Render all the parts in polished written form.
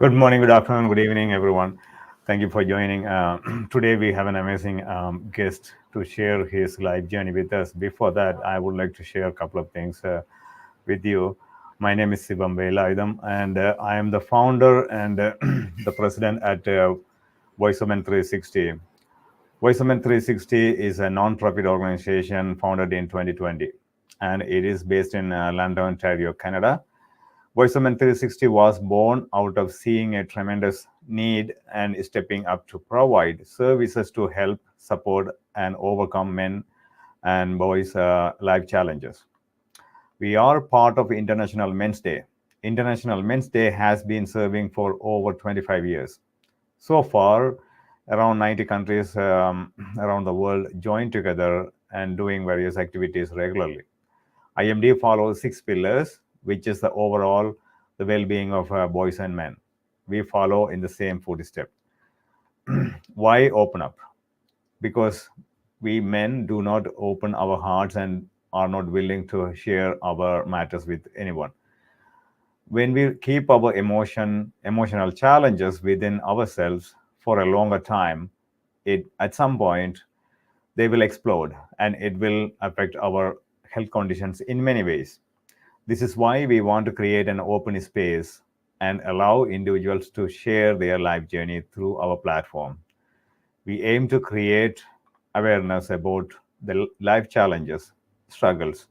Good morning, good afternoon, good evening, everyone. Thank you for joining. Today, we have an amazing guest to share his life journey with us. Before that, I would like to share a couple of things with you. My name is Sivam Velautham, and I am the founder and the president at Voice of Men 360. Voice of Men 360 is a non-profit organization founded in 2020, and it is based in London, Ontario, Canada. Voiceman 360 was born out of seeing a tremendous need and stepping up to provide services to help support and overcome men and boys' life challenges. We are part of International Men's Day. International Men's Day has been serving for over 25 years. So far, around 90 countries around the world join together and doing various activities regularly. IMD follows six pillars, which is the overall the well-being of boys and men. We follow in the same footstep. Why open up? Because we men do not open our hearts and are not willing to share our matters with anyone. When we keep our emotional challenges within ourselves for a longer time, it at some point they will explode and it will affect our health conditions in many ways. This is why we want to create an open space and allow individuals to share their life journey through our platform. We aim to create awareness about the life challenges, struggles,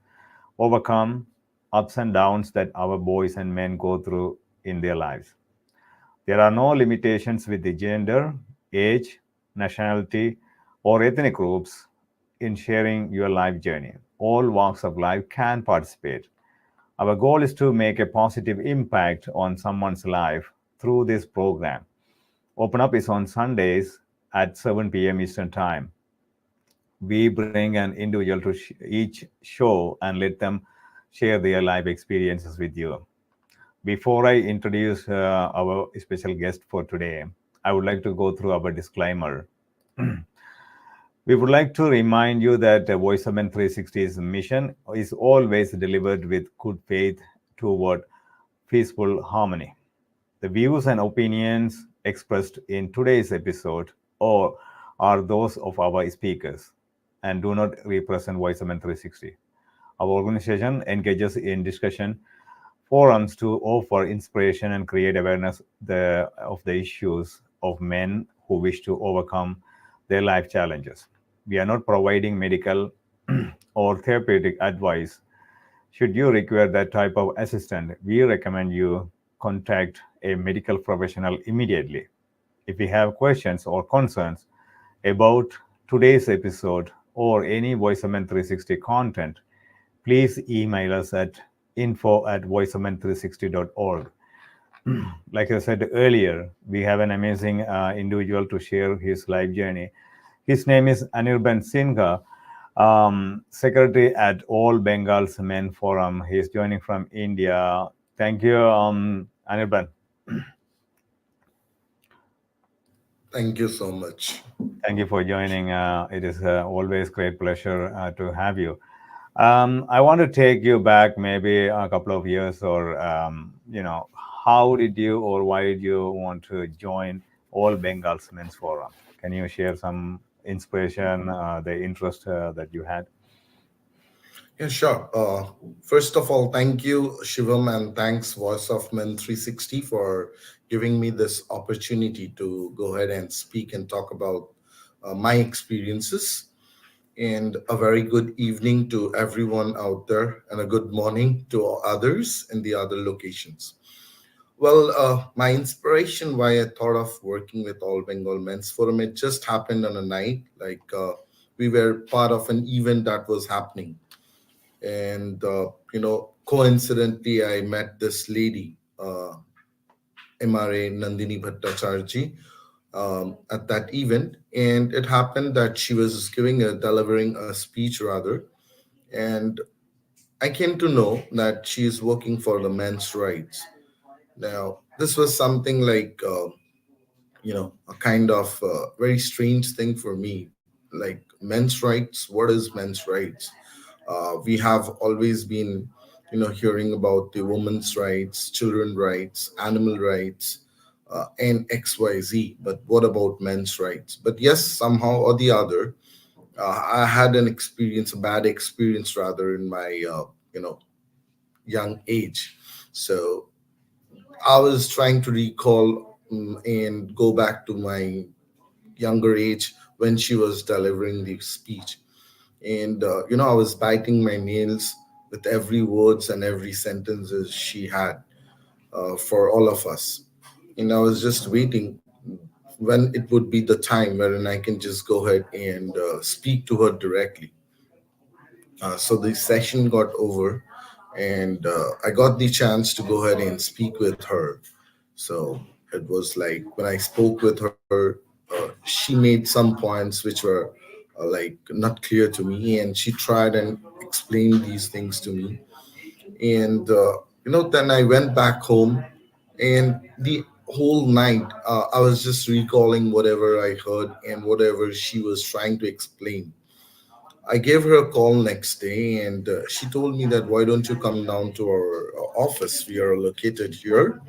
overcome ups and downs that our boys and men go through in their lives. There are no limitations with the gender, age, nationality, or ethnic groups in sharing your life journey. All walks of life can participate. Our goal is to make a positive impact on someone's life through this program. Open Up is on Sundays at 7 p.m. Eastern Time. We bring an individual to each show and let them share their life experiences with you. Before I introduce our special guest for today, I would like to go through our disclaimer. We would like to remind you that Voice of Men 360's mission is always delivered with good faith toward peaceful harmony. The views and opinions expressed in today's episode or are those of our speakers and do not represent Voice of Men 360. Our organization engages in discussion forums to offer inspiration and create awareness of the issues of men who wish to overcome their life challenges. We are not providing medical or therapeutic advice. Should you require that type of assistance, we recommend you contact a medical professional immediately. If you have questions or concerns about today's episode or any VoiceMN 360 content, please email us at info@voicemen360.org. Like I said earlier, we have an amazing individual to share his life journey. His name is Anirban Sinha, secretary at All Bengal's Men Forum. He is joining from India. Thank you, Anirban. Thank you so much. Thank you for joining. It is always great pleasure to have you. I want to take you back maybe a couple of years, or how did you or why did you want to join All Bengal's Men's Forum? Can you share some inspiration, the interest that you had? Yeah, sure. First of all, thank you, Shivam, and thanks, Voice of Men 360, for giving me this opportunity to go ahead and speak and talk about my experiences. And a very good evening to everyone out there, and a good morning to others in the other locations. Well, my inspiration why I thought of working with All Bengal Men's Forum, it just happened on a night. We were part of an event that was happening, and coincidentally, I met this lady, MRA Nandini Bhattacharji, at that event, and it happened that she was delivering a speech rather, and I came to know that she is working for the men's rights. Now, this was something like, a kind of very strange thing for me. Like, men's rights, what is men's rights? We have always been, hearing about the women's rights, children rights, animal rights, and XYZ, but what about men's rights? But yes, somehow or the other, I had an experience, a bad experience rather, in my young age. So I was trying to recall and go back to my younger age when she was delivering the speech, and I was biting my nails with every words and every sentences she had for all of us, and I was just waiting when it would be the time wherein I can just go ahead and speak to her directly. So the session got over, and I got the chance to go ahead and speak with her. So it was like when I spoke with her, she made some points which were like not clear to me, and she tried and explained these things to me. And then I went back home, and the whole night I was just recalling whatever I heard and whatever she was trying to explain. I gave her a call next day, and she told me that why don't you come down to our office? We are located here,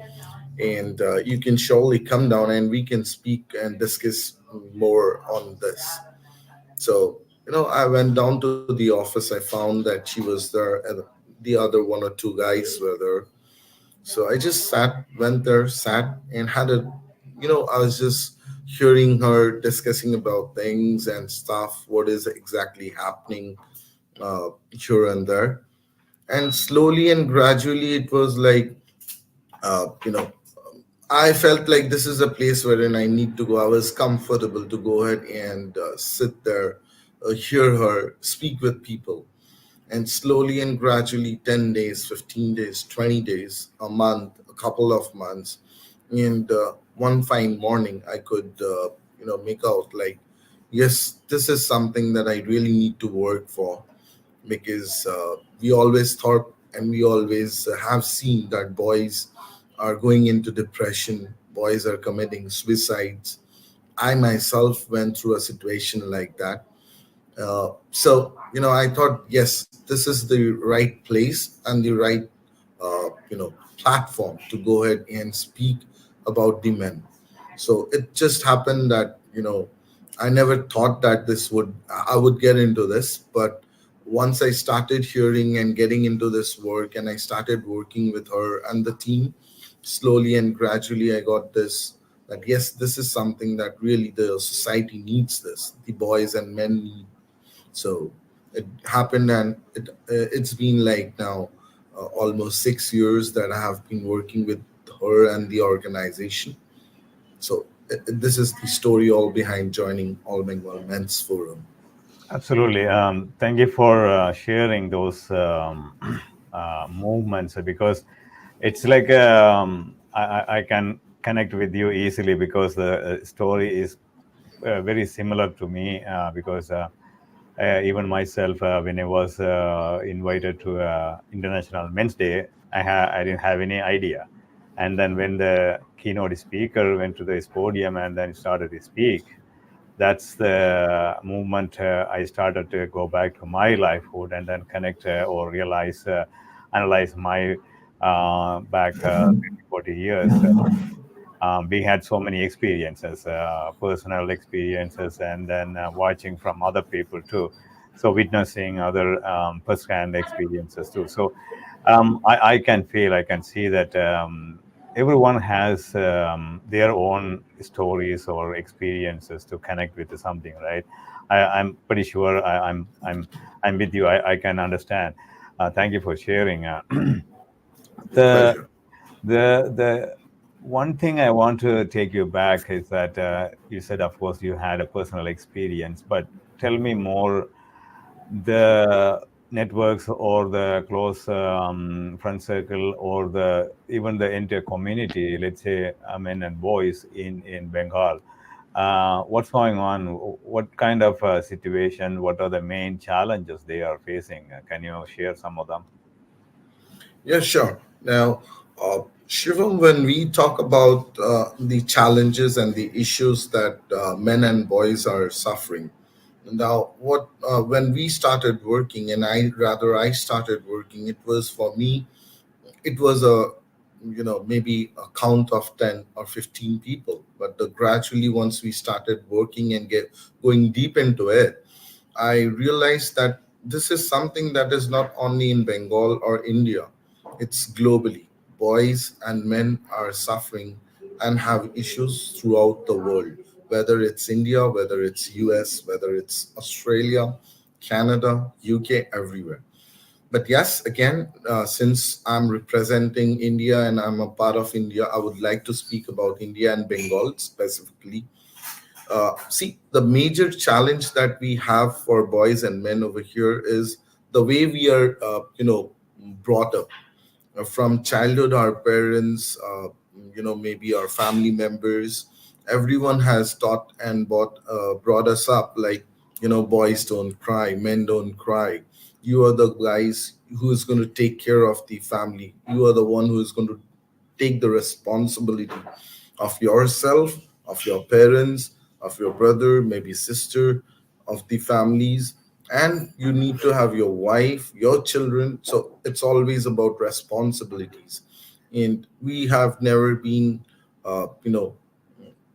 and you can surely come down and we can speak and discuss more on this. So, I went down to the office. I found that she was there, and the other one or two guys were there. So I just went there, sat, and I was just hearing her discussing about things and stuff, what is exactly happening here and there. And slowly and gradually, it was like, uh, you know, I felt like this is a place wherein I need to go. I was comfortable to go ahead and sit there, hear her speak with people. And slowly and gradually, 10 days, 15 days, 20 days, a month, a couple of months. And one fine morning, I could, make out like, yes, this is something that I really need to work for, because we always thought and we always have seen that boys are going into depression, boys are committing suicides. I myself went through a situation like that. So I thought, yes, this is the right place and the right platform to go ahead and speak about the men. So it just happened that I never thought that this would I would get into this, but once I started hearing and getting into this work, and I started working with her and the team, slowly and gradually I got this, that yes, this is something that really the society needs, this the boys and men need. So it happened, and it's been like now almost 6 years that I have been working with her and the organization. So this is the story all behind joining All Bengal Men's Forum. Absolutely. Thank you for sharing those movements, because it's like I can connect with you easily, because the story is very similar to me, because even myself, when I was invited to International Men's Day, I didn't have any idea. And then when the keynote speaker went to this podium and then started to speak, that's the movement I started to go back to my lifehood and then connect or realize, analyze my back 30, 40 years. We had so many experiences, personal experiences, and then watching from other people too. So witnessing other first-hand experiences too. So I can feel, I can see that everyone has their own stories or experiences to connect with something, right? I'm pretty sure I'm with you. I can understand. Thank you for sharing. The Pleasure. the one thing I want to take you back is that you said, of course, you had a personal experience, but tell me more, the networks or the close friend circle or the even the entire community, let's say men and boys in Bengal. What's going on? What kind of situation? What are the main challenges they are facing? Can you share some of them? Yeah, sure. Now, Shivam, when we talk about the challenges and the issues that men and boys are suffering, now what when we started working, and I started working, it was for me, it was a maybe a count of 10 or 15 people. But gradually, once we started working and get going deep into it, I realized that this is something that is not only in Bengal or India, it's globally. Boys and men are suffering and have issues throughout the world, whether it's India, whether it's US, whether it's Australia, Canada, UK, everywhere. But yes, again, since I'm representing India and I'm a part of India, I would like to speak about India and Bengal specifically. See, the major challenge that we have for boys and men over here is the way we are, brought up. From childhood, our parents, maybe our family members, everyone has taught and brought us up like, boys don't cry, men don't cry. You are the guys who is going to take care of the family. You are the one who is going to take the responsibility of yourself, of your parents, of your brother, maybe sister, of the families. And you need to have your wife, your children. So it's always about responsibilities. And we have never been,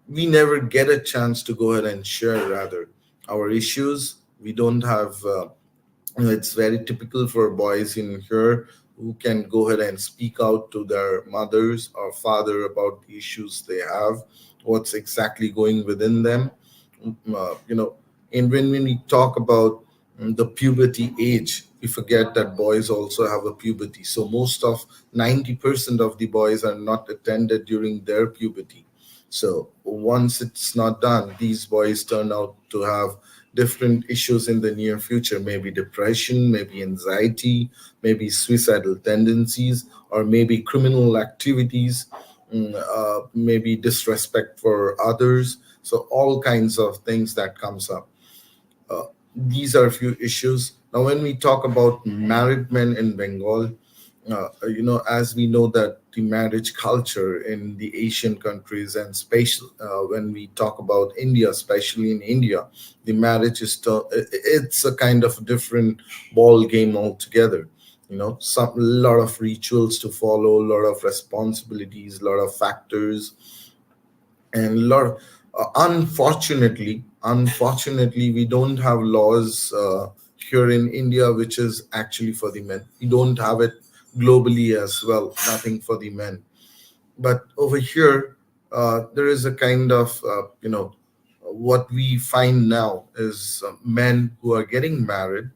we never get a chance to go ahead and share rather our issues. We don't have it's very typical for boys in here who can go ahead and speak out to their mothers or father about the issues they have, what's exactly going within them. And when we talk about the puberty age, we forget that boys also have a puberty. So most of 90% of the boys are not attended during their puberty. So once it's not done, these boys turn out to have different issues in the near future, maybe depression, maybe anxiety, maybe suicidal tendencies, or maybe criminal activities, maybe disrespect for others. So all kinds of things that comes up. These are a few issues. Now, when we talk about married men in Bengal, as we know that the marriage culture in the Asian countries and special, when we talk about India, especially in India, the marriage is it's a kind of different ball game altogether. Some lot of rituals to follow, a lot of responsibilities, a lot of factors, and a lot unfortunately we don't have laws here in India which is actually for the men. We don't have it globally as well, nothing for the men. But over here there is a kind of what we find now is men who are getting married,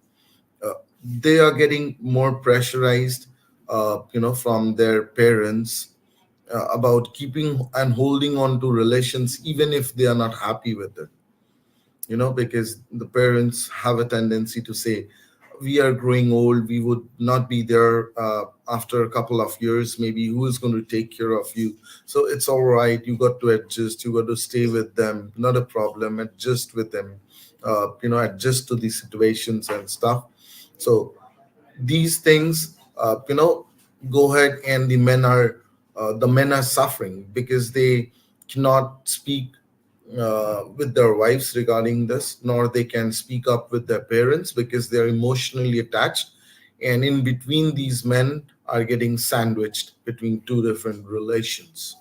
they are getting more pressurized from their parents about keeping and holding on to relations even if they are not happy with it, because the parents have a tendency to say, we are growing old, we would not be there after a couple of years, maybe who is going to take care of you? So it's all right, you got to adjust, you got to stay with them, not a problem, adjust with them, adjust to the situations and stuff. So these things go ahead, and the men are suffering because they cannot speak with their wives regarding this, nor they can speak up with their parents because they're emotionally attached. And in between, these men are getting sandwiched between two different relations.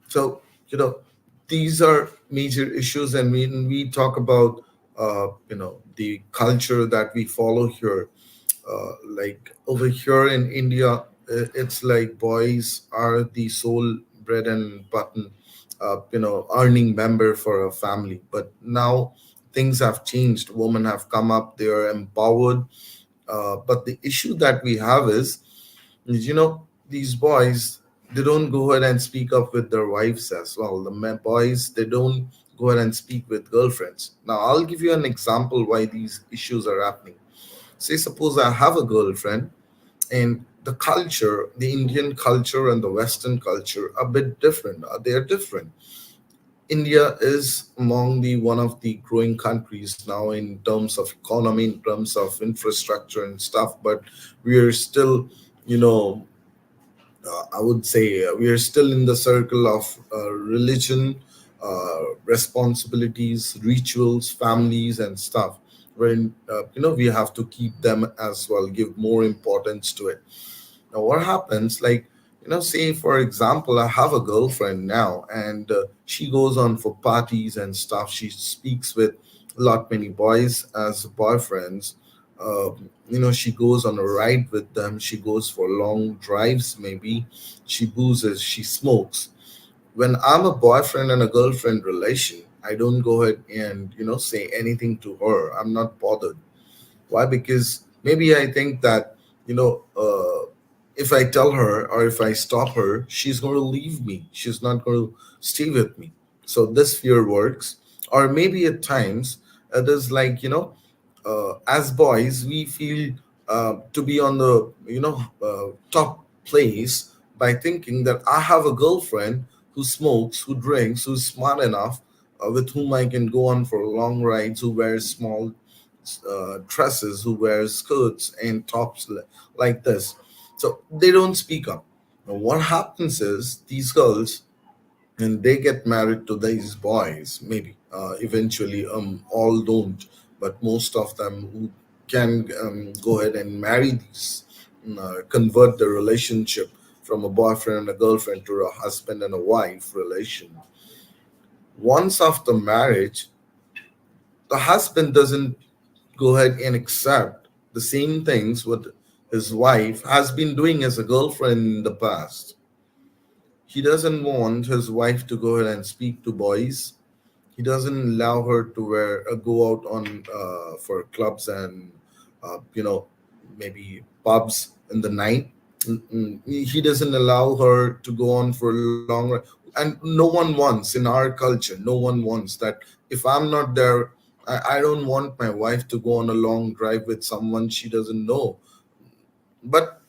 So, these are major issues. And when we talk about, the culture that we follow here, like over here in India, it's like boys are the sole bread and button, earning member for a family. But now things have changed. Women have come up; they are empowered. But the issue that we have is these boys, they don't go ahead and speak up with their wives as well. The boys, they don't go ahead and speak with girlfriends. Now I'll give you an example why these issues are happening. Say, suppose I have a girlfriend, and the culture, the Indian culture and the Western culture, are a bit different. They are different. India is among the one of the growing countries now in terms of economy, in terms of infrastructure and stuff, but we are still, you know, I would say we are still in the circle of religion, responsibilities, rituals, families, and stuff. wherein we have to keep them as well, give more importance to it. Now, what happens, like, say for example, I have a girlfriend now, and she goes on for parties and stuff. She speaks with a lot many boys as boyfriends. She goes on a ride with them. She goes for long drives, maybe. She boozes, she smokes. When I'm a boyfriend and a girlfriend relation, I don't go ahead and, say anything to her. I'm not bothered. Why? Because maybe I think that, if I tell her or if I stop her, she's going to leave me. She's not going to stay with me. So this fear works. Or maybe at times it is like, as boys, we feel to be on the, top place by thinking that I have a girlfriend who smokes, who drinks, who's smart enough, with whom I can go on for long rides, who wears small dresses, who wears skirts and tops like this. So they don't speak up. Now, what happens is these girls, and they get married to these boys, maybe eventually, all don't, but most of them who can go ahead and marry these, convert the relationship from a boyfriend and a girlfriend to a husband and a wife relation. Once after marriage, the husband doesn't go ahead and accept the same things what his wife has been doing as a girlfriend in the past. He doesn't want his wife to go ahead and speak to boys. He doesn't allow her to go out on for clubs and maybe pubs in the night. He doesn't allow her to go on for long. And no one wants, in our culture, no one wants that. If I'm not there, I don't want my wife to go on a long drive with someone she doesn't know. But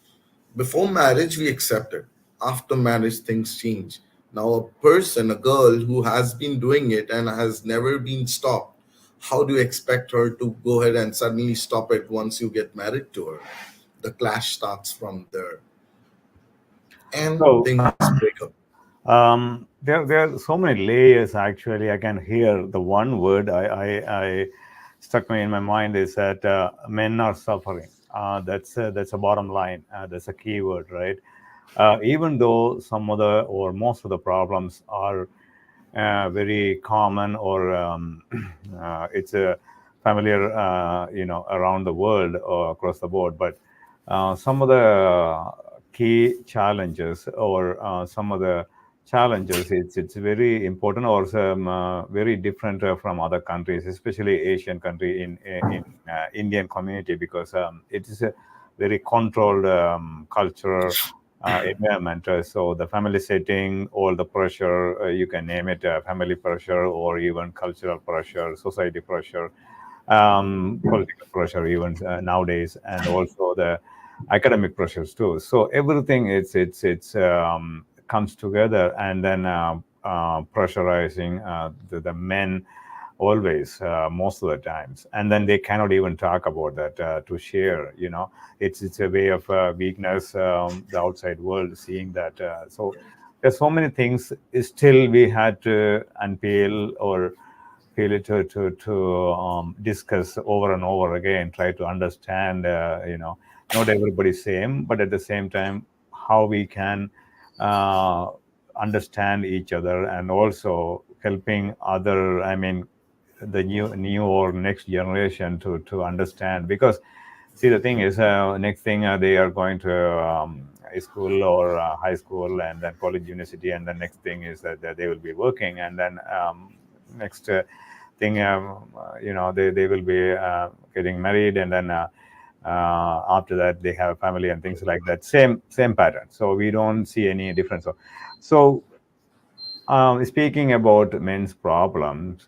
before marriage, we accept it. After marriage, things change. Now, a person, a girl who has been doing it and has never been stopped, how do you expect her to go ahead and suddenly stop it once you get married to her? The clash starts from there, and So things break up. there are so many layers. Actually, I can hear the one word I stuck me in my mind is that men are suffering. That's a bottom line. That's a key word, right? Even though some of the or most of the problems are very common or it's a familiar, around the world or across the board, but some of the key challenges or some of the challenges it's very important or some very different from other countries, especially Asian country in Indian community, because it is a very controlled culture environment. So the family setting, all the pressure, you can name it, family pressure or even cultural pressure, society pressure, political pressure even nowadays, and also the academic pressures too. So everything it's comes together, and then pressurizing the men always, most of the times, and then they cannot even talk about that to share. It's a way of weakness, the outside world seeing that. So there's so many things still we had to unpeel or feel it to discuss over and over again, try to understand, not everybody same, but at the same time how we can uh, understand each other, and also helping other, I mean, the new or next generation to understand. Because see, the thing is, next thing they are going to high school or high school, and then college, university, and the next thing is that they will be working, and then next thing, they will be getting married, and then after that they have a family and things like that, same pattern. So we don't see any difference. So speaking about men's problems,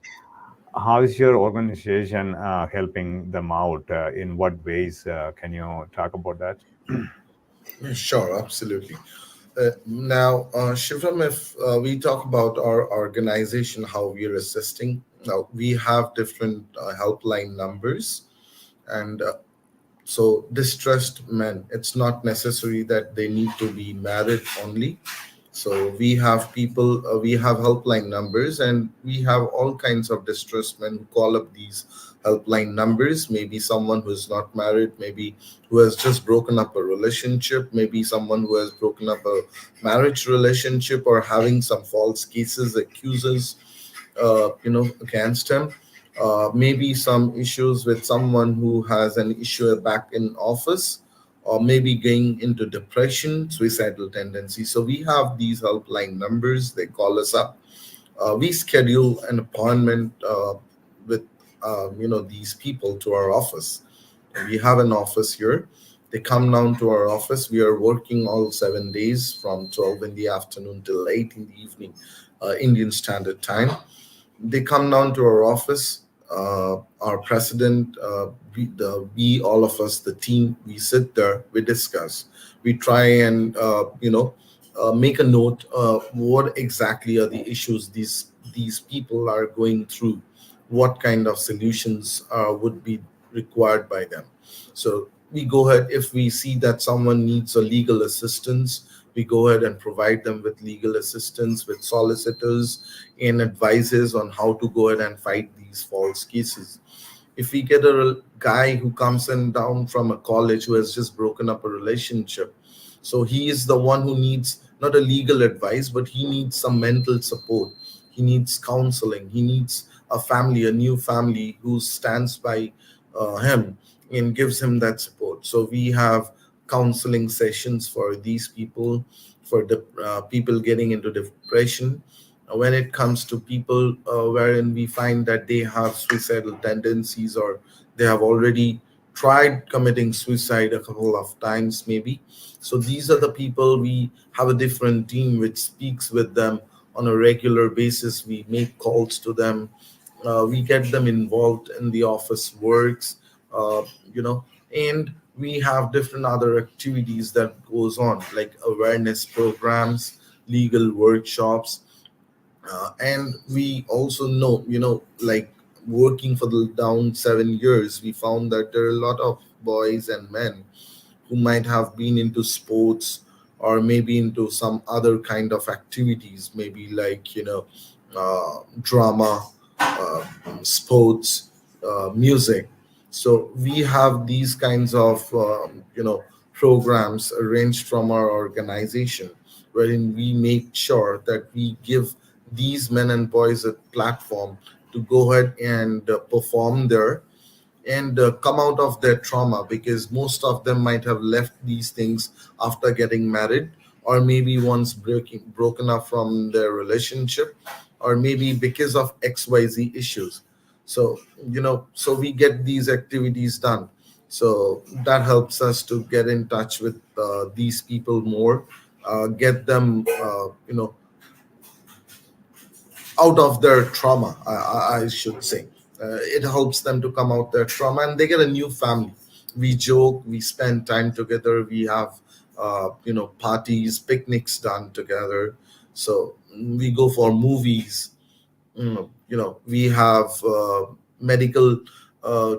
how is your organization helping them out? In what ways? Can you talk about that? Yeah, sure, absolutely. Now, Shivam, if we talk about our organization, how we are assisting, now we have different helpline numbers, and so distressed men, it's not necessary that they need to be married only. So we have we have helpline numbers, and we have all kinds of distressed men who call up these helpline numbers. Maybe someone who is not married, maybe who has just broken up a relationship, maybe someone who has broken up a marriage relationship or having some false cases, accuses, against him. Maybe some issues with someone who has an issue back in office, or maybe going into depression, suicidal tendency. So we have these helpline numbers. They call us up. We schedule an appointment with these people to our office. We have an office here. They come down to our office. We are working all 7 days from 12 in the afternoon till 8 in the evening, Indian Standard Time. They come down to our office. Our president, we all of us, the team, we sit there, we discuss, we try and make a note. What exactly are the issues these people are going through? What kind of solutions would be required by them? So we go ahead. If we see that someone needs a legal assistance, we go ahead and provide them with legal assistance, with solicitors and advices on how to go ahead and fight these false cases. If we get a guy who comes in down from a college who has just broken up a relationship, so he is the one who needs not a legal advice, but he needs some mental support. He needs counseling. He needs a family, a new family who stands by him and gives him that support. So we have counseling sessions for these people, for the people getting into depression. When it comes to people wherein we find that they have suicidal tendencies, or they have already tried committing suicide a couple of times maybe, so these are the people. We have a different team which speaks with them on a regular basis. We make calls to them. We get them involved in the office works, uh, you know and we have different other activities that goes on, like awareness programs, legal workshops. And we also know, like, working for the down 7 years, we found that there are a lot of boys and men who might have been into sports, or maybe into some other kind of activities, maybe like drama, uh, sports, music. So we have these kinds of programs arranged from our organization, wherein we make sure that we give these men and boys a platform to go ahead and perform there and come out of their trauma, because most of them might have left these things after getting married, or maybe once broken up from their relationship, or maybe because of XYZ issues. So so we get these activities done. So that helps us to get in touch with these people more, get them out of their trauma, I should say. It helps them to come out their trauma, and they get a new family. We joke, we spend time together, we have parties, picnics done together. So we go for movies. We have medical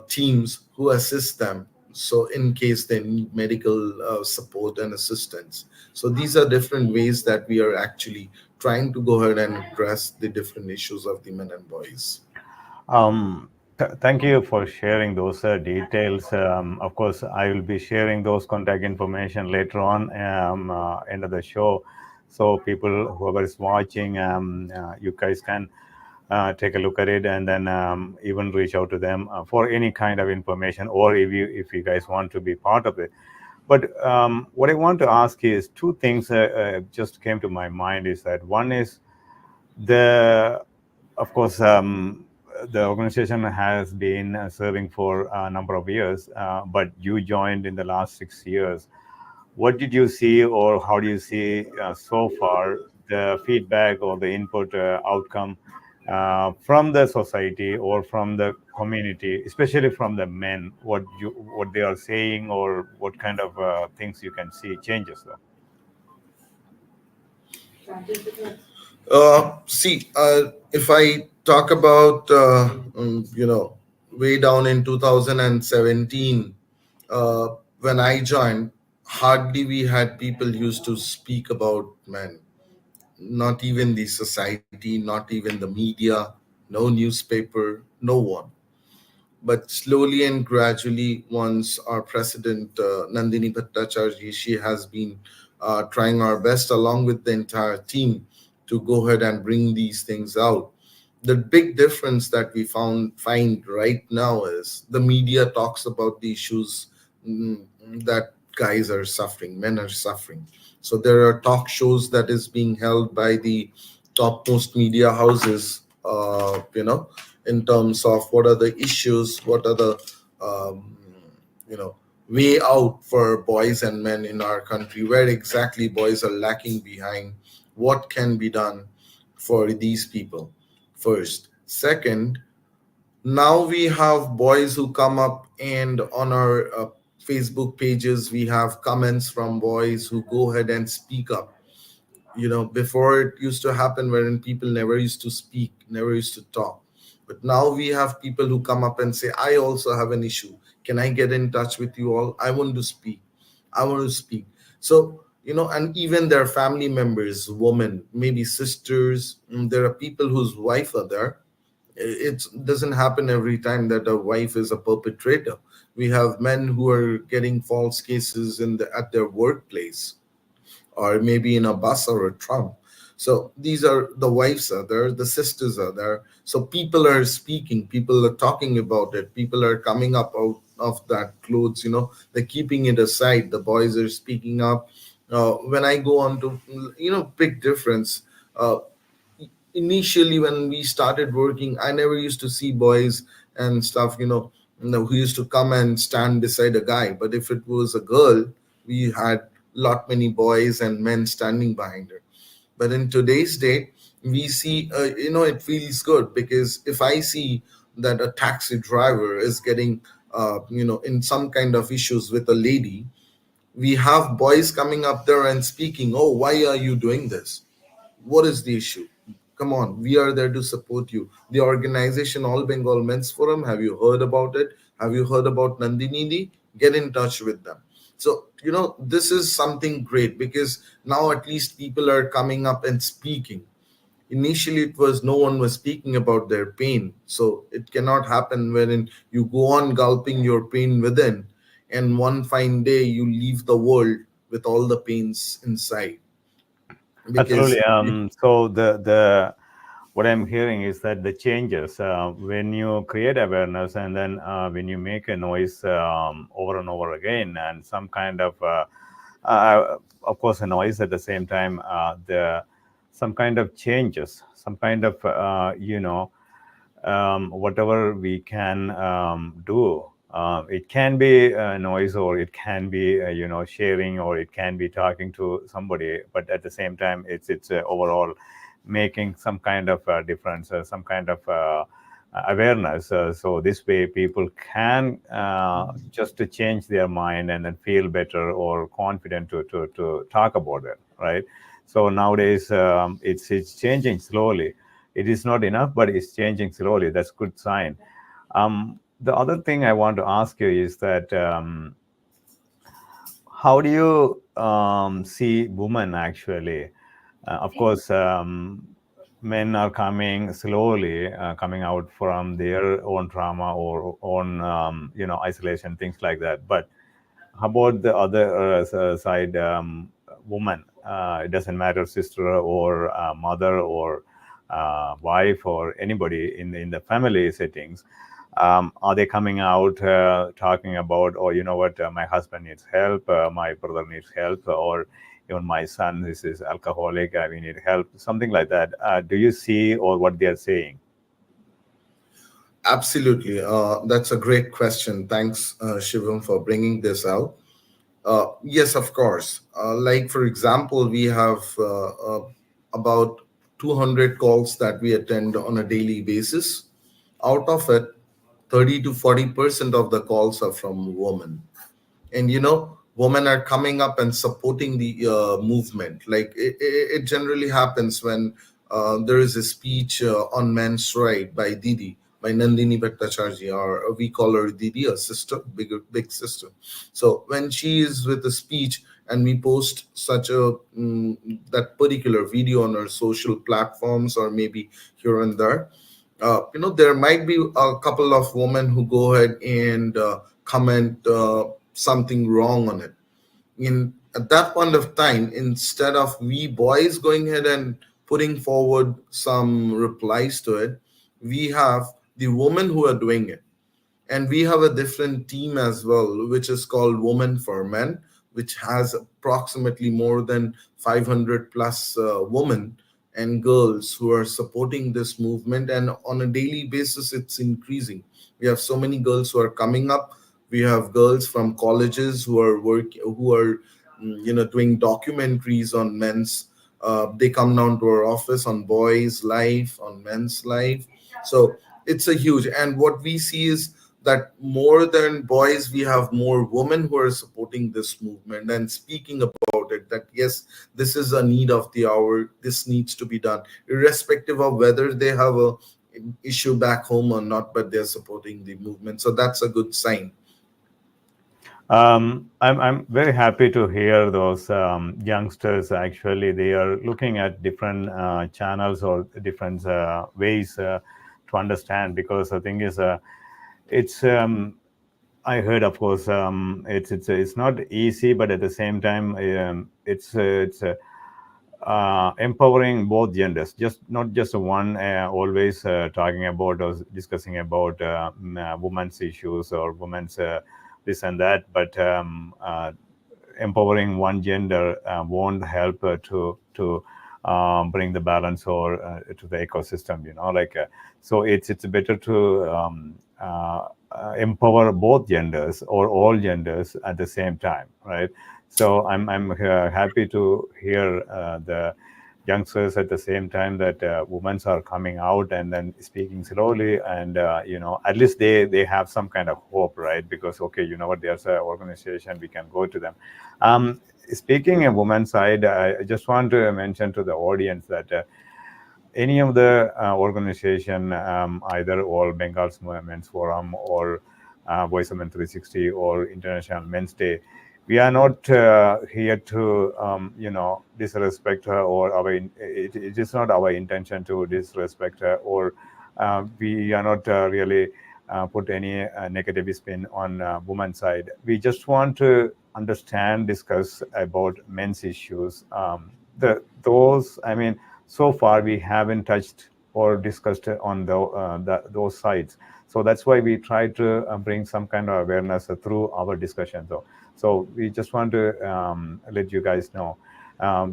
teams who assist them, so in case they need medical support and assistance. So these are different ways that we are actually trying to go ahead and address the different issues of the men and boys. Thank you for sharing those details. Of course, I will be sharing those contact information later on end of the show, so people whoever is watching, you guys can take a look at it, and then even reach out to them for any kind of information, or if you guys want to be part of it. But what I want to ask is two things just came to my mind. Is that one is the of course, the organization has been serving for a number of years, but you joined in the last 6 years. What did you see, or how do you see so far the feedback or the input outcome from the society or from the community, especially from the men? What they are saying, or what kind of things you can see changes, though? See, if I talk about, way down in 2017, uh, when I joined, hardly we had people used to speak about men. Not even the society, not even the media, no newspaper, no one. but slowly and gradually, once our president Nandini Bhattacharya, she has been trying our best along with the entire team to go ahead and bring these things out. The big difference that we find right now is the media talks about the issues, mm, that guys are suffering, men are suffering. So there are talk shows that is being held by the topmost media houses, in terms of what are the issues, what are the um, you know way out for boys and men in our country, where exactly boys are lacking behind, what can be done for these people. First, second, now we have boys who come up, and on our Facebook pages we have comments from boys who go ahead and speak up. Before, it used to happen wherein people never used to speak, never used to talk. But now we have people who come up and say, I also have an issue. Can I get in touch with you all? I want to speak. I want to speak. So, and even their family members, women, maybe sisters, there are people whose wife are there. It doesn't happen every time that a wife is a perpetrator. We have men who are getting false cases at their workplace, or maybe in a bus or a tram. So these are the wives are there, the sisters are there. So people are speaking, people are talking about it, people are coming up out of that clothes. They're keeping it aside. The boys are speaking up. When I go on to, big difference. Initially, when we started working, I never used to see boys and stuff, who used to come and stand beside a guy. But if it was a girl, we had lot many boys and men standing behind her. But in today's date, we see, it feels good, because if I see that a taxi driver is getting, in some kind of issues with a lady, we have boys coming up there and speaking, oh, why are you doing this? What is the issue? Come on, we are there to support you. The organization All Bengal Men's Forum, have you heard about it? Have you heard about Nandini? Get in touch with them. So, this is something great, because now at least people are coming up and speaking. Initially, it was no one was speaking about their pain. So it cannot happen wherein you go on gulping your pain within, and one fine day you leave the world with all the pains inside. Absolutely. Because So the what I'm hearing is that the changes when you create awareness, and then when you make a noise over and over again, and some kind of course, a noise at the same time, the some kind of changes, some kind of whatever we can do. It can be noise, or it can be sharing, or it can be talking to somebody. But at the same time, it's overall making some kind of difference, some kind of awareness. So this way, people can just to change their mind and then feel better or confident to talk about it, right? So nowadays, it's changing slowly. It is not enough, but it's changing slowly. That's good sign. The other thing I want to ask you is that how do you see women actually? Of course, men are coming slowly, coming out from their own trauma or own, isolation, things like that. But how about the other side, woman? It doesn't matter, sister or mother or wife or anybody in the family settings. Are they coming out talking about, oh, you know what, my husband needs help, my brother needs help, or even my son, this is alcoholic, we need help, something like that? Do you see or what they are saying? absolutely, that's a great question. Thanks, Shivam, for bringing this out. Yes, of course. Like, for example, we have about 200 calls that we attend on a daily basis. Out of it, 30 to 40% of the calls are from women. And women are coming up and supporting the movement. Like, it generally happens when there is a speech on men's right by Didi, by Nandini Bhattacharya, or we call her Didi, a sister, big sister. So when she is with a speech, and we post such a that particular video on our social platforms, or maybe here and there, There might be a couple of women who go ahead and comment something wrong on it. At that point of time, instead of we boys going ahead and putting forward some replies to it, we have the women who are doing it. And we have a different team as well, which is called Women for Men, which has approximately more than 500 plus women and girls who are supporting this movement. And on a daily basis, it's increasing. We have so many girls who are coming up. We have girls from colleges who are doing documentaries on men's. They come down to our office on boys' life, on men's life. So it's a huge. And what we see is that more than boys, we have more women who are supporting this movement and speaking about it, that yes, this is a need of the hour, this needs to be done, irrespective of whether they have a issue back home or not, but they're supporting the movement. So that's a good sign. I'm very happy to hear those youngsters. Actually, they are looking at different channels or different ways to understand. Because the thing is, it's I heard, of course, it's not easy, but at the same time, it's empowering both genders, just not just one always talking about or discussing about women's issues or women's this and that, but empowering one gender won't help to bring the balance or to the ecosystem. Like so, it's better to empower both genders or all genders at the same time, right? So I'm happy to hear the youngsters at the same time that women are coming out and then speaking slowly, and at least they have some kind of hope, right? Because okay, you know what, there's an organization, we can go to them. Speaking of women's side, I just want to mention to the audience that any of the organization, either All Bengal's Men's Forum or Voice of Men 360 or International Men's Day, we are not here to, disrespect her or it is not our intention to disrespect her, or we are not really put any negative spin on women's side. We just want to understand, discuss about men's issues. Those, I mean, so far we haven't touched or discussed on those sides. So that's why we try to bring some kind of awareness through our discussion. So we just want to let you guys know,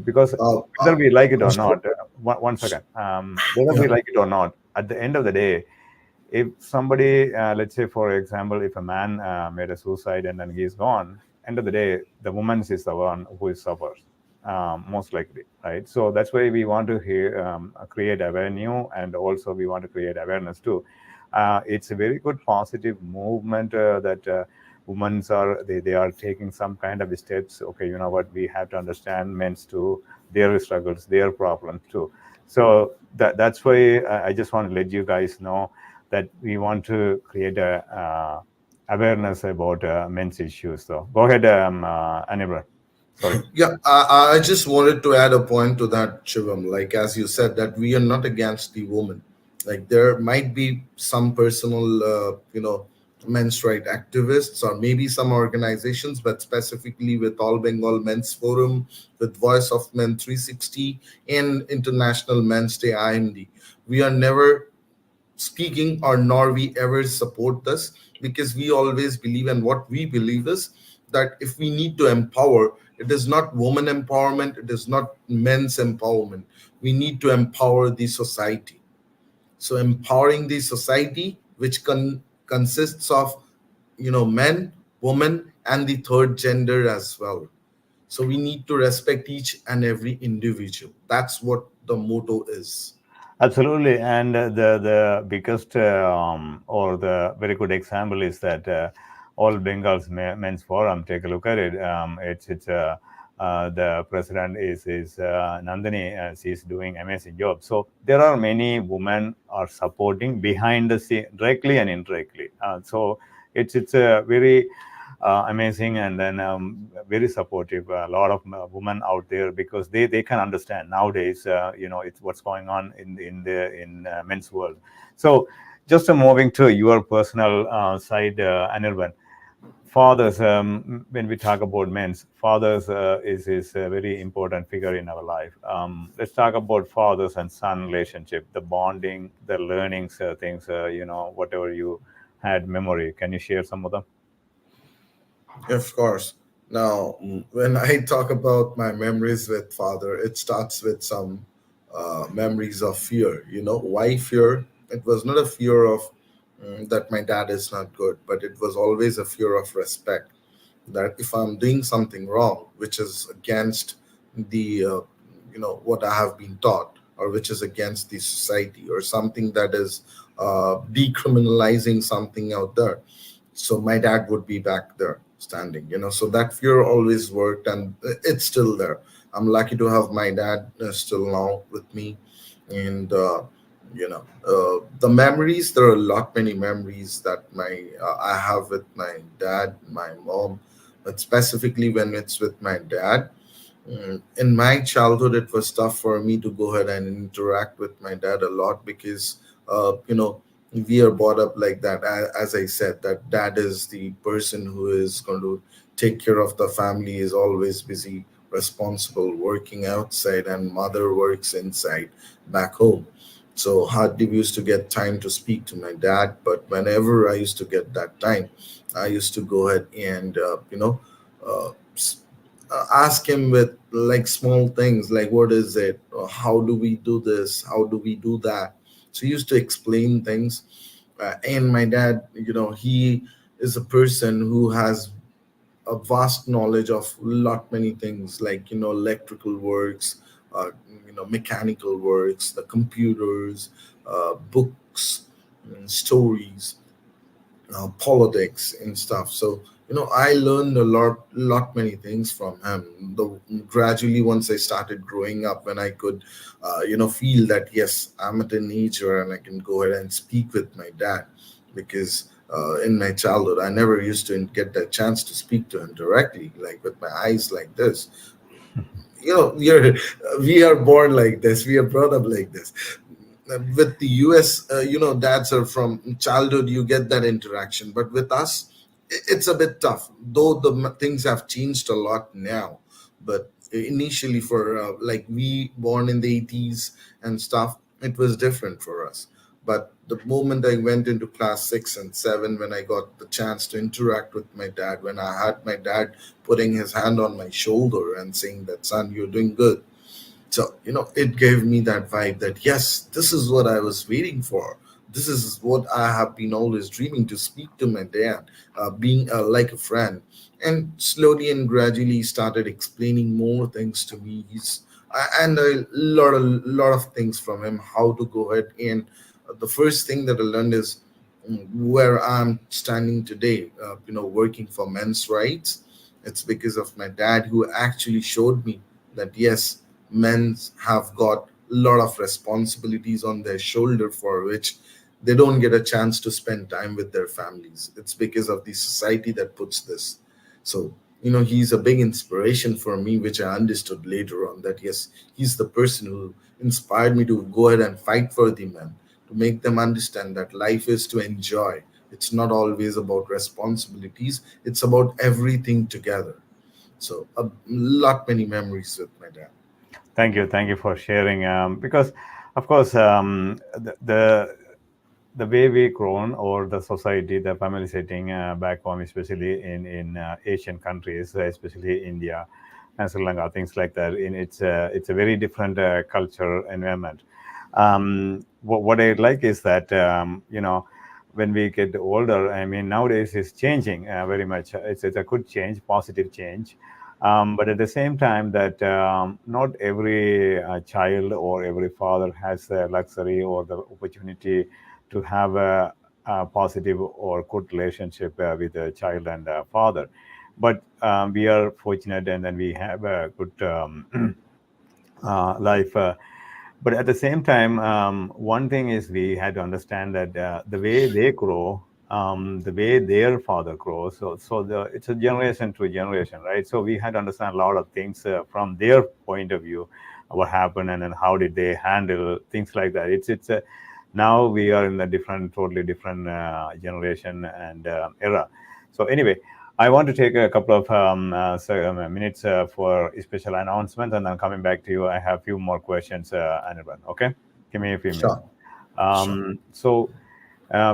because uh, whether we like it or Ashok, not, one second, whether yeah. we like it or not, at the end of the day, if somebody, let's say, for example, if a man made a suicide and then he's gone, end of the day, the woman is the one who is suffers, most likely, right? So that's why we want to create avenue, and also we want to create awareness too. It's a very good positive movement that women they are taking some kind of steps. Okay, you know what, we have to understand men's too, their struggles, their problems too. So that's why I just want to let you guys know that we want to create a awareness about men's issues. So go ahead, Anirban. Sorry. Yeah, I just wanted to add a point to that, Shivam. Like, as you said, that we are not against the woman. Like, there might be some personal, men's right activists, or maybe some organizations, but specifically with All Bengal Men's Forum, with Voice of Men 360, and International Men's Day IMD. We are never speaking, or nor we ever support this, because we always believe, and what we believe is that if we need to empower, it is not woman empowerment, it is not men's empowerment. We need to empower the society. So empowering the society, which consists of men, women, and the third gender as well. So we need to respect each and every individual. That's what the motto is. Absolutely, and the biggest or the very good example is that all Bengal's men's forum. Take a look at it. It's the president is Nandini. She's doing amazing job. So there are many women are supporting behind the scene, directly and indirectly. So it's a very amazing, and then very supportive. A lot of women out there, because they can understand nowadays. It's what's going on in men's world. So, just moving to your personal side, Anirban. Fathers, when we talk about men's fathers, is a very important figure in our life. Let's talk about fathers and son relationship, the bonding, the learnings, things, whatever you had memory. Can you share some of them? Of course. Now, when I talk about my memories with father, it starts with some memories of fear. Why fear? It was not a fear of that my dad is not good, but it was always a fear of respect. That if I'm doing something wrong, which is against the, what I have been taught, or which is against the society, or something that is decriminalizing something out there, so my dad would be back there standing. So that fear always worked, and it's still there. I'm lucky to have my dad still now with me. And the memories, there are a lot many memories that my I have with my dad, my mom, but specifically when it's with my dad. In my childhood, it was tough for me to go ahead and interact with my dad a lot because, we are brought up like that. As I said, that dad is the person who is going to take care of the family, is always busy, responsible, working outside, and mother works inside back home. So hardly we used to get time to speak to my dad, but whenever I used to get that time, I used to go ahead and, uh, ask him with like small things like what is it, or how do we do this, how do we do that. So he used to explain things. And my dad, he is a person who has a vast knowledge of lot many things, like electrical works, uh, mechanical works, the computers, books, stories, politics and stuff. So I learned a lot many things from him. Gradually, once I started growing up, when I could, feel that yes, I'm a teenager and I can go ahead and speak with my dad, because in my childhood I never used to get that chance to speak to him directly, like with my eyes like this. We are born like this, we are brought up like this. With the US, dads are from childhood, you get that interaction, but with us, it's a bit tough, though things have changed a lot now. But initially, for like we born in the 80s and stuff, it was different for us. But the moment I went into class 6 and 7, when I got the chance to interact with my dad, when I had my dad putting his hand on my shoulder and saying that, son, you're doing good. So, it gave me that vibe that, yes, this is what I was waiting for. This is what I have been always dreaming, to speak to my dad, being like a friend. And slowly and gradually started explaining more things to me. And a lot of things from him, how to go ahead. And the first thing that I learned is, where I'm standing today, working for men's rights. It's because of my dad, who actually showed me that yes, men have got a lot of responsibilities on their shoulder, for which they don't get a chance to spend time with their families. It's because of the society that puts this. So, he's a big inspiration for me, which I understood later on, that yes, he's the person who inspired me to go ahead and fight for the men, to make them understand that life is to enjoy. It's not always about responsibilities, it's about everything together. So, a lot many memories with my dad. Thank you for sharing. Because, of course, the way we grown, or the society, the family setting back home, especially in Asian countries, especially India and Sri Lanka, things like that. It's a very different culture environment. What I like is that, when we get older, I mean, nowadays it's changing very much. It's a good change, positive change. But at the same time, that not every child or every father has the luxury or the opportunity to have a positive or good relationship with the child and father. But we are fortunate, and then we have a good life. But at the same time, one thing is we had to understand that the way they grow, the way their father grows. It's a generation to generation, right? So we had to understand a lot of things from their point of view, what happened, and then how did they handle things like that. It's a now we are in a different, totally different generation and era. So anyway, I want to take a couple of minutes for a special announcement, and then coming back to you, I have a few more questions, Anirban. Okay, give me a few minutes. Sure, sure.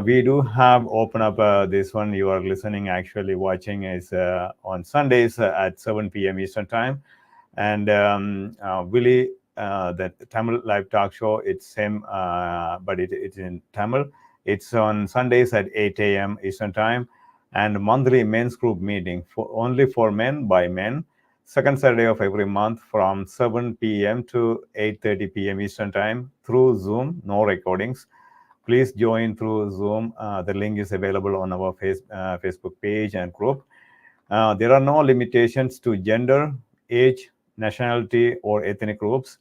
We do have open up this one you are listening, actually watching is on Sundays at 7 p.m. Eastern time. And Willie, the Tamil live talk show, it's same, but it's in Tamil. It's on Sundays at 8 a.m. Eastern time. And monthly men's group meeting for only for men by men. Second Saturday of every month from 7 p.m. to 8:30 p.m. Eastern time through Zoom, no recordings. Please join through Zoom. The link is available on our Facebook page and group. There are no limitations to gender, age, nationality, or ethnic groups.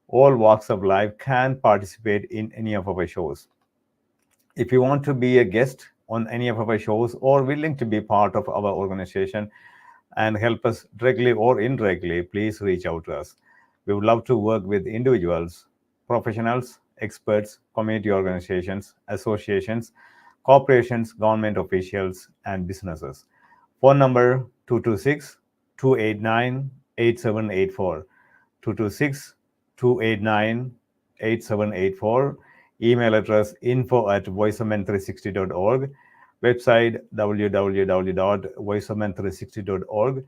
All walks of life can participate in any of our shows. If you want to be a guest on any of our shows or willing to be part of our organization and help us directly or indirectly, please reach out to us. We would love to work with individuals, professionals, experts, community organizations, associations, corporations, government officials, and businesses. Phone number 226 289 8784. 226 289 8784. Email address info at voiceomen360.org. Website www.voiceomen360.org.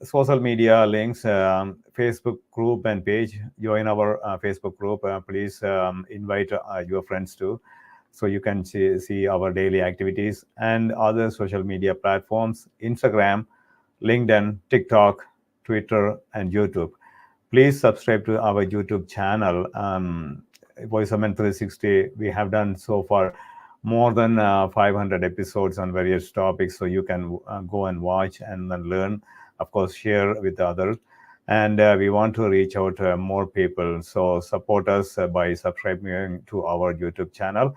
Social media links, Facebook group and page. Join our Facebook group. Please invite your friends too, so you can see our daily activities and other social media platforms: Instagram, LinkedIn, TikTok, Twitter, and YouTube. Please subscribe to our YouTube channel, Voice of Men 360. We have done so far more than 500 episodes on various topics, so you can go and watch and then learn. Of course, share with others. And we want to reach out to more people. So support us by subscribing to our YouTube channel.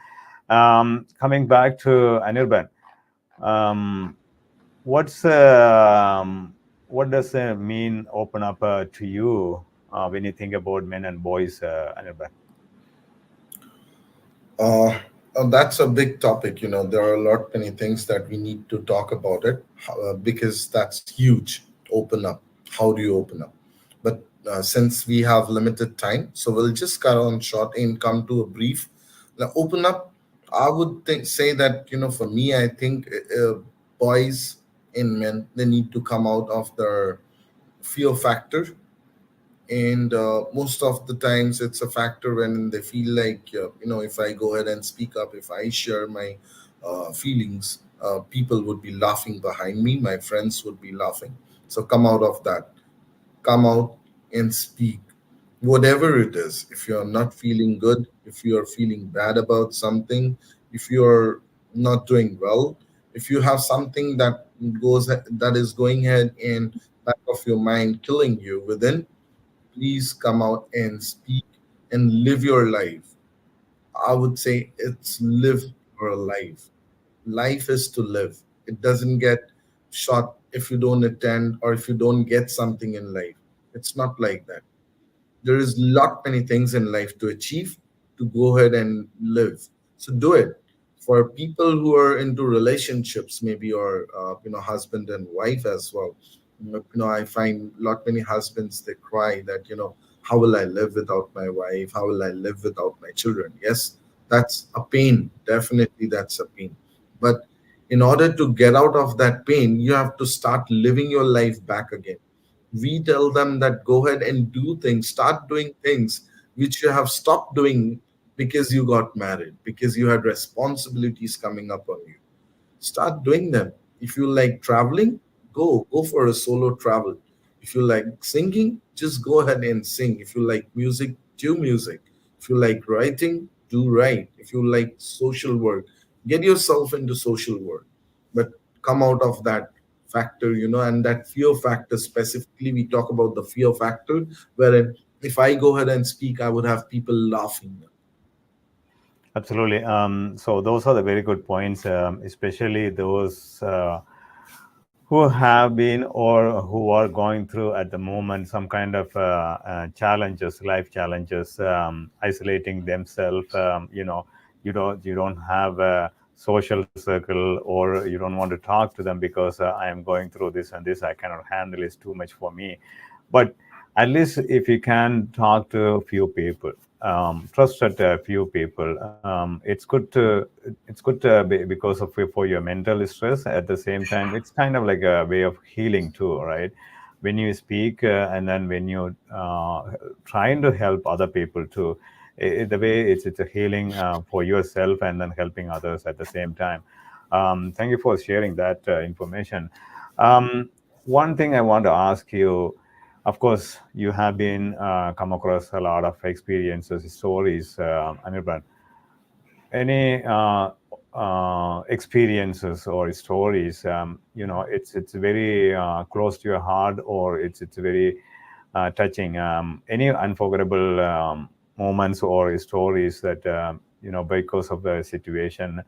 Coming back to Anirban, um, what's what does it mean open up to you when you think about men and boys, Anirban? Uh, that's a big topic. There are a lot many things that we need to talk about it because that's huge. Open up. How do you open up? But since we have limited time, so we'll just cut on short and come to a brief. Now, open up. I would say that for me, I think boys and men, they need to come out of their fear factor, and most of the times it's a factor when they feel like if I go ahead and speak up, if I share my feelings, people would be laughing behind me, my friends would be laughing. So come out of that, come out and speak, whatever it is. If you're not feeling good, if you're feeling bad about something, if you're not doing well, if you have something that is going ahead in back of your mind, killing you within, please come out and speak and live your life. I would say it's live your life. Life is to live. It doesn't get short if you don't attend or if you don't get something in life. It's not like that. There is lot many things in life to achieve, to go ahead and live. So do it. For people who are into relationships, maybe, or husband and wife as well. I find lot many husbands, they cry that how will I live without my wife, how will I live without my children? Yes, that's a pain, definitely that's a pain. But in order to get out of that pain, you have to start living your life back again. We tell them that go ahead and do things, start doing things which you have stopped doing because you got married, because you had responsibilities coming up on you. Start doing them. If you like traveling, go for a solo travel. If you like singing, just go ahead and sing. If you like music, do music. If you like writing, do write. If you like social work, get yourself into social work. But come out of that factor, and that fear factor. Specifically, we talk about the fear factor, wherein if I go ahead and speak, I would have people laughing. Absolutely. So those are the very good points, especially those who have been or who are going through at the moment some kind of challenges, life challenges, isolating themselves. You don't have a social circle, or you don't want to talk to them because I am going through this and this. I cannot handle. It's too much for me. But at least if you can talk to a few people, trusted a few people, it's good because of for your mental stress. At the same time, it's kind of like a way of healing too, right? When you speak and then when you trying to help other people too, the way it's a healing for yourself and then helping others at the same time. Thank you for sharing that information. One thing I want to ask you, of course, you have been come across a lot of experiences, stories, Anirban. Any experiences or stories? It's very close to your heart, or it's very touching. Any unforgettable moments or stories that because of the situation,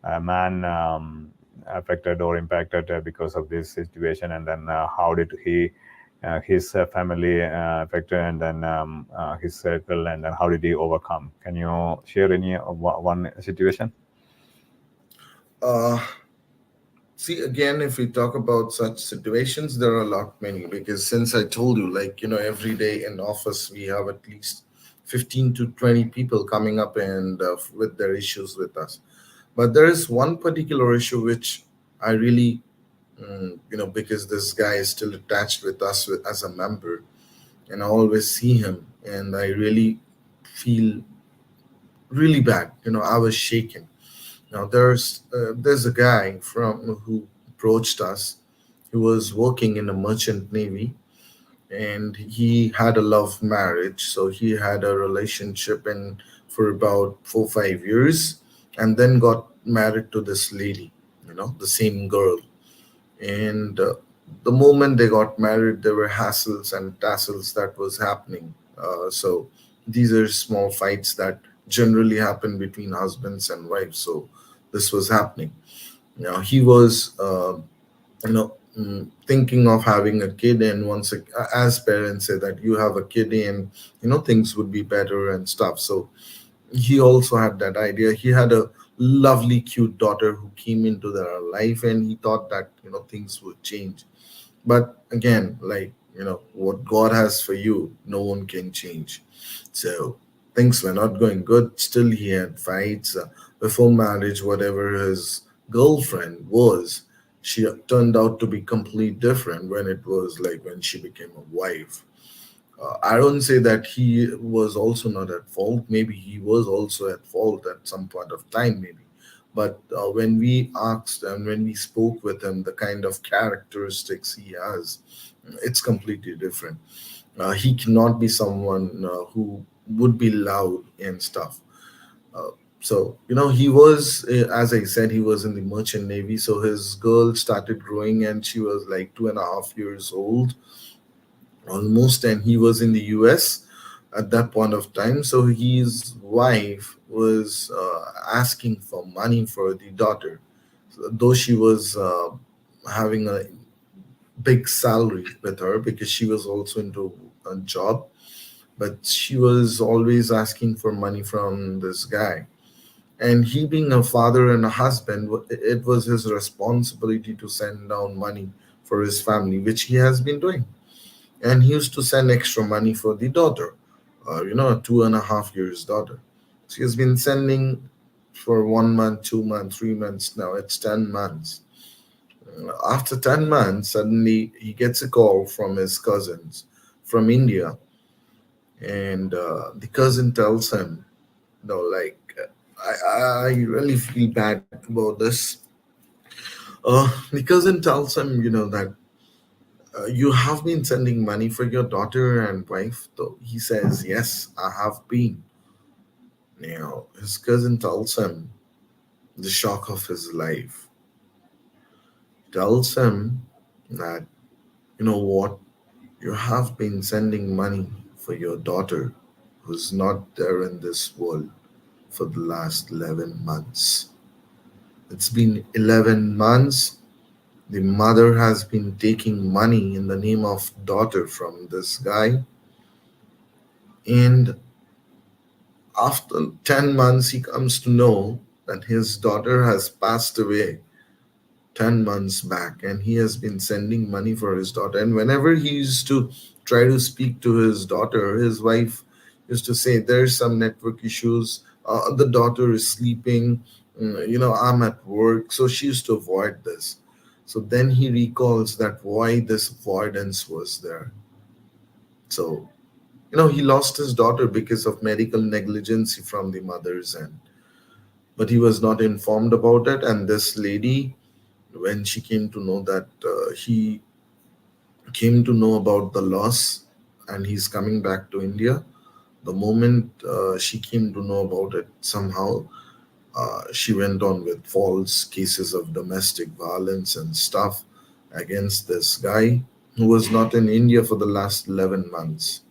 a man affected or impacted because of this situation, and then how did he his family affected, and then his circle, and then how did he overcome? Can you share any one situation? Uh, See, again, if we talk about such situations, there are a lot many, because since I told you, like, every day in office, we have at least 15 to 20 people coming up and with their issues with us. But there is one particular issue which I really, because this guy is still attached with us as a member, and I always see him, and I really feel really bad. I was shaken. Now there's a guy from who approached us. He was working in a merchant navy, and he had a love marriage. So he had a relationship and for about 4 5 years, and then got married to this lady. The same girl. And the moment they got married, there were hassles and tassels that was happening. So these are small fights that generally happen between husbands and wives. So this was happening. Now he was thinking of having a kid, and as parents say that you have a kid and things would be better and stuff. So he also had that idea. He had a lovely cute daughter who came into their life, and he thought that things would change. But again, like, what God has for you, no one can change. So things were not going good. Still, he had fights. Before marriage, whatever his girlfriend was, she turned out to be completely different when it was like when she became a wife. I don't say that he was also not at fault. Maybe he was also at fault at some point of time, maybe. But when we asked and when we spoke with him, the kind of characteristics he has, it's completely different. He cannot be someone who would be loud and stuff. Uh, so, he was, as I said, he was in the merchant navy. So his girl started growing, and she was like 2.5 years old almost, and he was in the US at that point of time. So his wife was asking for money for the daughter. So though she was having a big salary with her, because she was also into a job, but she was always asking for money from this guy. And he, being a father and a husband, it was his responsibility to send down money for his family, which he has been doing. And he used to send extra money for the daughter, a 2.5 years daughter. She has been sending for 1 month, 2 months, 3 months. Now it's 10 months. After 10 months, suddenly he gets a call from his cousins from India, and the cousin tells him, like, I really feel bad about this. The cousin tells him, that you have been sending money for your daughter and wife, though. He says, yes, I have been. Now, his cousin tells him the shock of his life. Tells him that, what, you have been sending money for your daughter who's not there in this world. for the last 11 months. It's been 11 months. The mother has been taking money in the name of daughter from this guy. And after 10 months, he comes to know that his daughter has passed away 10 months back, and he has been sending money for his daughter. And whenever he used to try to speak to his daughter, his wife used to say, there's some network issues, the daughter is sleeping, I'm at work. So she used to avoid this. So then he recalls that why this avoidance was there. So, he lost his daughter because of medical negligence from the mother's end, but he was not informed about it. And this lady, when she came to know that he came to know about the loss and he's coming back to India, the moment she came to know about it, somehow she went on with false cases of domestic violence and stuff against this guy who was not in India for the last 11 months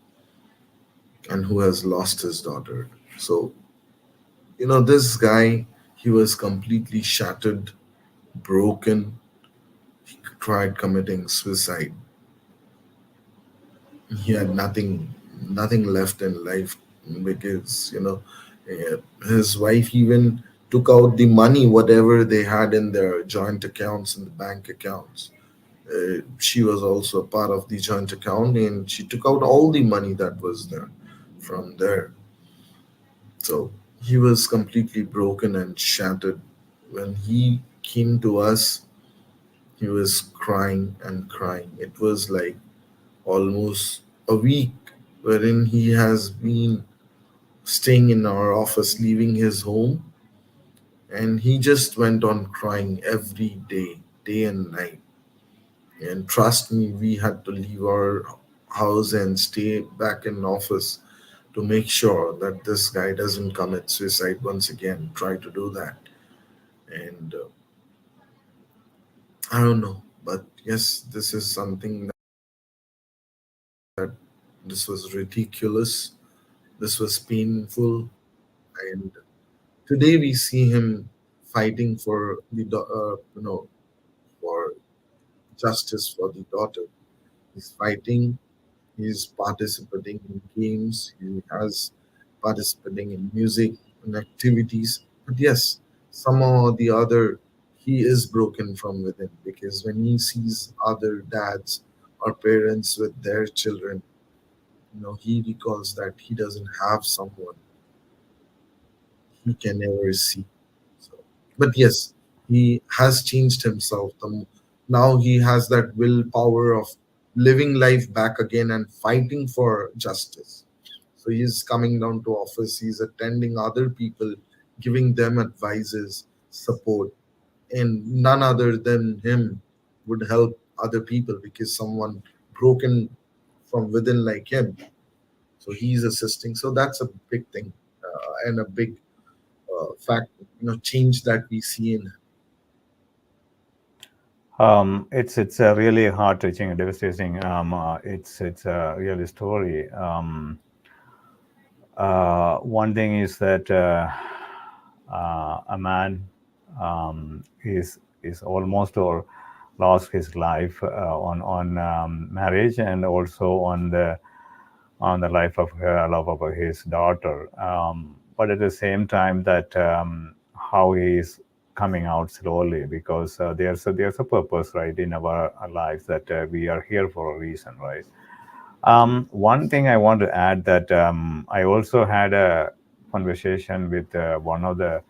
and who has lost his daughter. So, this guy, he was completely shattered, broken. He tried committing suicide. He had nothing left in life because his wife even took out the money whatever they had in their joint accounts in the bank accounts. She was also a part of the joint account, and she took out all the money that was there from there. So he was completely broken and shattered. When he came to us, he was crying and crying. It was like almost a week wherein he has been staying in our office, leaving his home, and he just went on crying every day, day and night. And trust me, we had to leave our house and stay back in office to make sure that this guy doesn't commit suicide once again, try to do that. And I don't know, but yes, this is something that this was ridiculous, this was painful. And today we see him fighting for for justice for the daughter. He's fighting. He's participating in games. He has participating in music and activities. But yes, somehow or the other, he is broken from within because when he sees other dads or parents with their children, he recalls that he doesn't have someone he can ever see. So, but yes, he has changed himself. Now he has that willpower of living life back again and fighting for justice. So he's coming down to office. He's attending other people, giving them advices, support, and none other than him would help other people because someone broken from within like him. So he's assisting. So that's a big thing and a big fact, change that we see in. It's a really heart touching and devastating. It's a really story. One thing is that a man is almost or lost his life on marriage and also on the life of love of his daughter. But at the same time, that how he is coming out slowly because there's a purpose, right, in our lives that we are here for a reason, right? One thing I want to add that I also had a conversation with one of the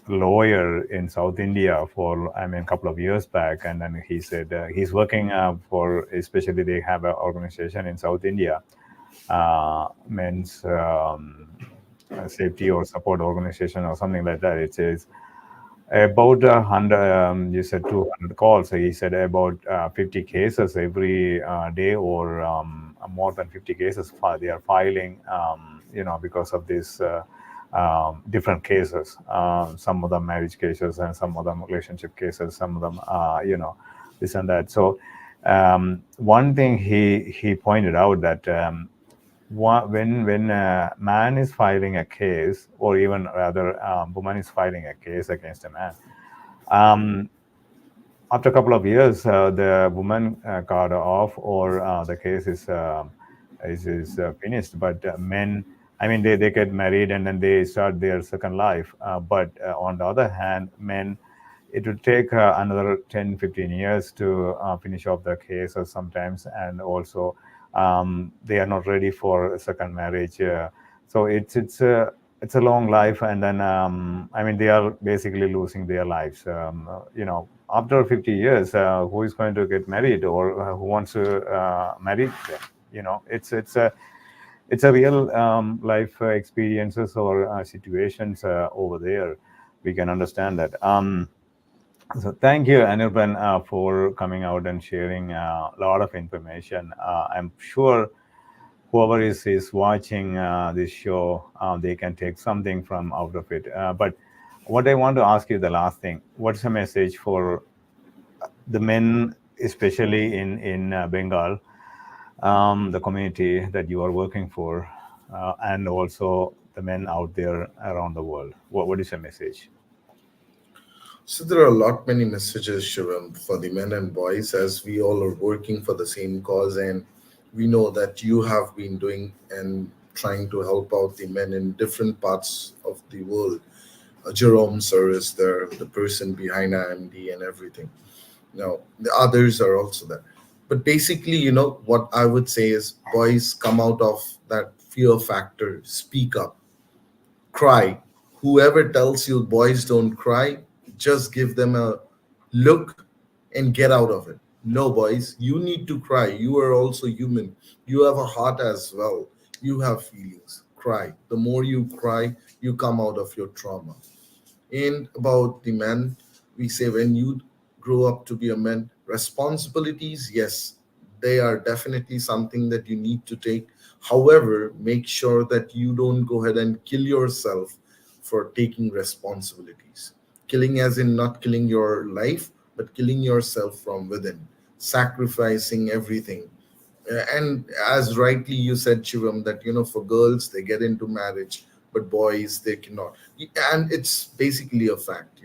lawyer in South India for I mean a couple of years back, and then he said he's working for especially they have an organization in South India, men's safety or support organization or something like that. It says about 100, you said 200 calls. So he said about 50 cases every day, or more than 50 cases they are filing, because of this different cases. Some of them marriage cases, and some of them relationship cases. Some of them, this and that. So one thing he pointed out that when a man is filing a case, or even rather, woman is filing a case against a man, um, after a couple of years, the woman got off, or the case is finished. But men, I mean, they get married and then they start their second life. But on the other hand, men, it would take another 10, 15 years to finish off the case, or sometimes, and also they are not ready for a second marriage. So it's a long life, and then I mean, they are basically losing their lives. After 50 years, who is going to get married, or who wants to marry them? It's a real life experiences, or situations over there. We can understand that. So thank you, Anirban, for coming out and sharing a lot of information. I'm sure whoever is watching this show, they can take something from out of it. But what I want to ask you, the last thing, what's the message for the men, especially in Bengal, the community that you are working for, and also the men out there around the world? What is your message? So there are a lot many messages, Shivam, for the men and boys, as we all are working for the same cause, and we know that you have been doing and trying to help out the men in different parts of the world. Jerome sir is there, the person behind IMD and everything. The others are also there. But basically, what I would say is, boys, come out of that fear factor, speak up, cry. Whoever tells you boys don't cry, just give them a look and get out of it. No, boys, you need to cry. You are also human. You have a heart as well. You have feelings. Cry. The more you cry, you come out of your trauma. And about the man, we say when you grow up to be a man, responsibilities, yes, they are definitely something that you need to take. However, make sure that you don't go ahead and kill yourself for taking responsibilities. Killing, as in not killing your life, but killing yourself from within, sacrificing everything. And as rightly you said, Shivam, that for girls they get into marriage, but boys they cannot. And it's basically a fact.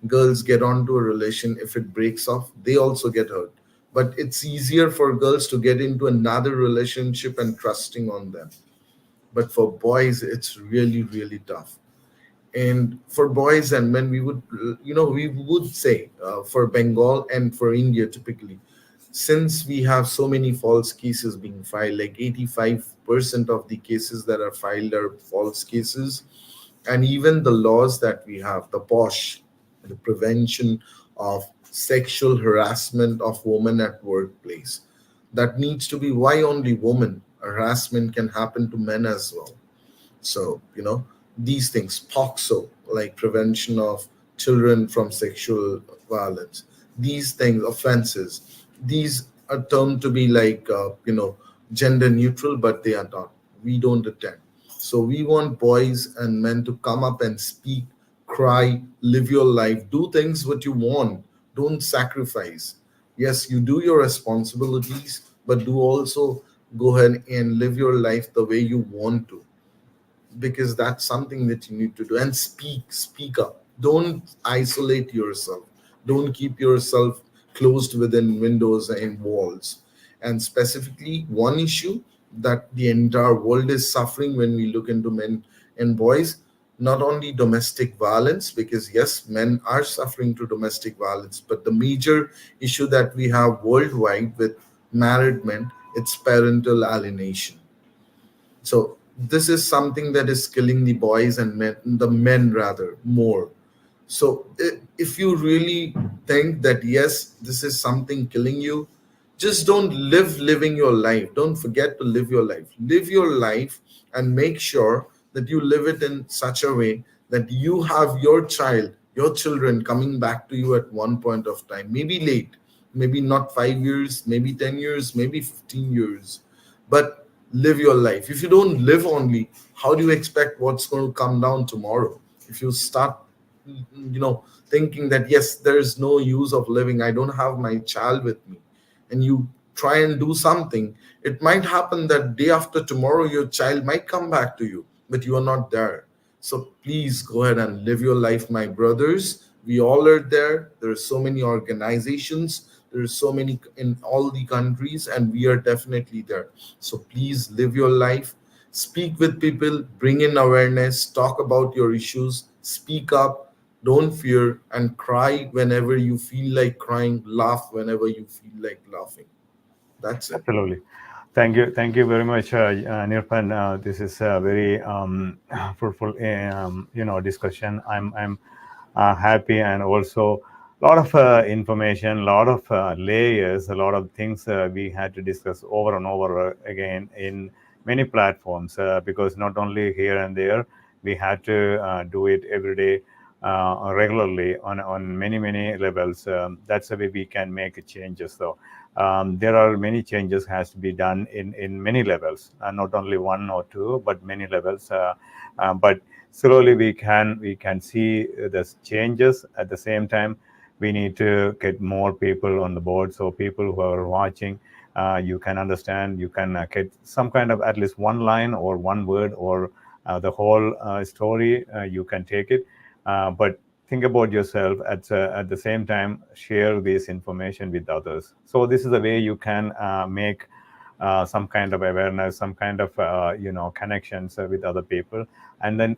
Girls get onto a relation, if it breaks off, they also get hurt. But it's easier for girls to get into another relationship and trusting on them. But for boys, it's really, really tough. And for boys and men, we would say, for Bengal and for India typically, since we have so many false cases being filed, like 85% of the cases that are filed are false cases. And even the laws that we have, the POSH, the Prevention of Sexual Harassment of Women at Workplace, that needs to be, why only women? Harassment can happen to men as well. So, these things, POXO, like prevention of children from sexual violence, these things, offenses, these are termed to be like, gender neutral, but they are not. We don't attend. So we want boys and men to come up and speak, cry, live your life, do things what you want, don't sacrifice. Yes, you do your responsibilities, but do also go ahead and live your life the way you want to, because that's something that you need to do. And speak up, don't isolate yourself, don't keep yourself closed within windows and walls. And specifically, one issue that the entire world is suffering when we look into men and boys, not only domestic violence, because yes, men are suffering to domestic violence, but the major issue that we have worldwide with married men, it's parental alienation. So this is something that is killing the boys and the men rather more. So if you really think that yes, this is something killing you, just don't living your life. Don't forget to live your life. Live your life and make sure that you live it in such a way that you have your child, your children coming back to you at one point of time. Maybe late, maybe not 5 years, maybe 10 years, maybe 15 years, but live your life. If you don't live only, how do you expect what's going to come down tomorrow? If you start thinking that yes, there is no use of living, I don't have my child with me, and you try and do something. It might happen that day after tomorrow your child might come back to you, but you are not there. So please go ahead and live your life, my brothers. We all are there. There are so many organizations, there are so many in all the countries, and we are definitely there. So please live your life, speak with people, bring in awareness, talk about your issues, speak up, don't fear, and cry whenever you feel like crying, laugh whenever you feel like laughing. That's it. Absolutely. Thank you very much, Nirpan. This is a very fruitful, discussion. I'm happy, and also a lot of information, a lot of layers, a lot of things we had to discuss over and over again in many platforms. Because not only here and there, we had to do it every day, regularly on many levels. That's the way we can make changes. Though there are many changes has to be done in many levels, not only one or two, but many levels. But slowly we can see the changes. At the same time, we need to get more people on the board, so people who are watching, you can understand, you can get some kind of at least one line or one word, or the whole story, you can take it. But think about yourself. At the same time, share this information with others. So this is the way you can make some kind of awareness, some kind of connections with other people. And then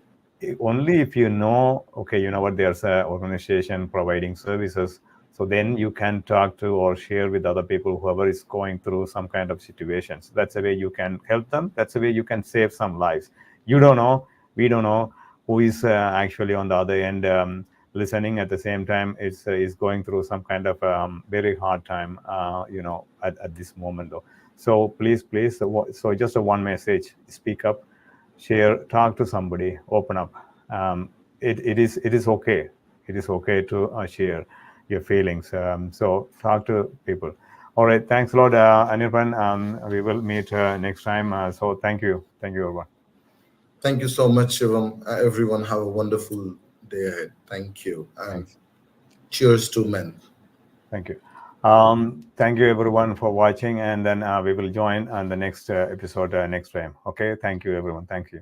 only if you know, okay, you know what, there's a organization providing services, so then you can talk to or share with other people, whoever is going through some kind of situations. That's the way you can help them. That's the way you can save some lives. You don't know, we don't know who is actually on the other end, listening. At the same time, is going through some kind of very hard time, at this moment though. So please, so just a one message: speak up, share, talk to somebody, open up. It is okay. It is okay to share your feelings. So talk to people. All right, thanks a lot, Anirban. We will meet next time. So thank you, everyone. Thank you so much, Shivam. Everyone, have a wonderful day ahead. Thank you. And Thanks. cheers to men. Thank you. Thank you, everyone, for watching, and then we will join on the next episode next time. Okay, thank you, everyone. Thank you.